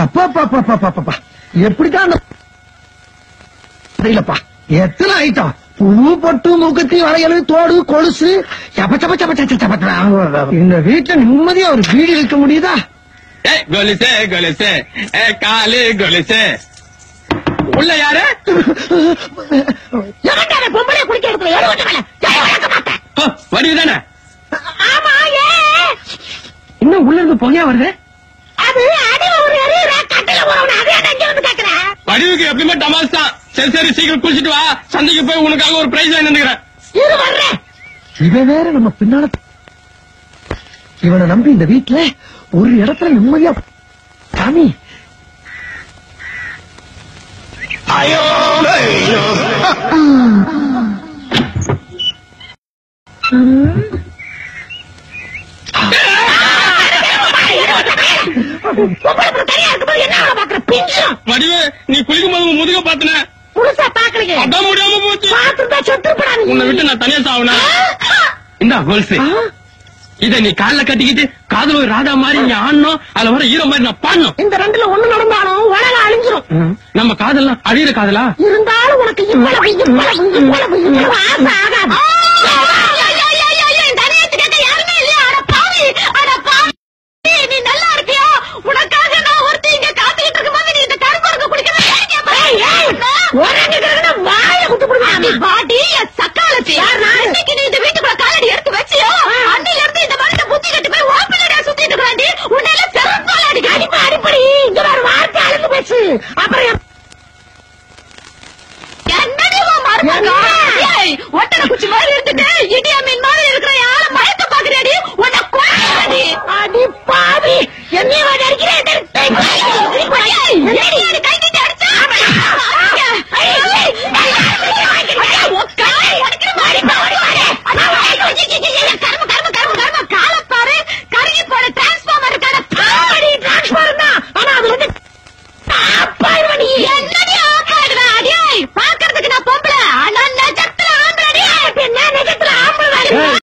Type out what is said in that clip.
அப்பா எப்படிதான் தெரியலப்பா. எத்தனை ஐட்டம், பூ பொட்டு மூக்கத்தி வளையல் தோடு கொலுசு. இந்த வீட்டுல நிம்மதியா ஒரு வீடு இருக்க முடியுதா? கொலுசே கொலுசே காலு கொலுசே. உள்ள யாரு? பொம்பளை குடிக்க இடத்துல வடிவுதானே? ஆமா. இன்னும் உள்ள இருந்து பொகையா வருது. அது கட்டில போறவன அதே வந்து கேக்குறேன். வடிவுக்கு எப்பயுமே டமாஸ் தான். சரி சரி சீக்கிரம் குளிச்சுட்டு வா. சந்தைக்கு போய் உனக்காக ஒரு பிரைஸ் வாங்கி வந்துக்கிறேன். இரு வர்றேன். இவன் வேற நம்ம பின்னால. இவனை நம்பி இந்த வீட்டுல ஒரு இடத்துல நிம்மதியா சாமி. ஐயோ வடிவு, நீ குளிக்கும் போது முதுக பாத்துன புதுசா பாக்கலீங்க. அதான் முடியாம போச்சு. பாத்துட்டா செத்துப்படாது. உன்னை விட்டு நான் தனியா சாவுனா? இந்த கொலுசு இத நீ கால்ல கட்டிக்கிட்டு காதல் ஒரு ராதா மாதிரி நீ ஆடணும். அதுல வர ஹீரோ மாதிரி நான் பாடணும். இந்த ரெண்டுல ஒண்ணு நடந்தாலும் உலகம் அழிஞ்சிரும். நம்ம காதல்லாம் அழியிற காதலா இருந்தாலும் உனக்கு இவ்வளவு ஆசை ஆகாது. நீ நல்லா இருக்கியா? உனக்காக நான் ஒருத்தர் இங்க காத்துக்கிட்டு இருக்கும் போது நீ இந்த கருப்பருக்கு குடிக்கணும். வாய குத்து குடுங்க பாட்டி சக்காலத்தி. இன்னைக்கு நீ இந்த வீட்டுக்குள்ள காலடி எடுத்து வச்சியோ அன்னையில இருந்து இந்த மனுஷ புத்தி கட்டு போய் ஓப்பிலடா சுத்திட்டு இருக்காண்டி. உன்னால செருப்பால அடிக்க அடிப்படி இங்க வேற வார்த்தை அழுந்து பேசு. அப்புறம் ஒட்டட குச்சி மாதிரி இருந்துட்டு இடியா மீன் மாதிரி இருக்கிற யார பயத்த பாக்குறேடி. உன்னை கொலை அடி பாவி. என்னைய அடிக்கிறேன்.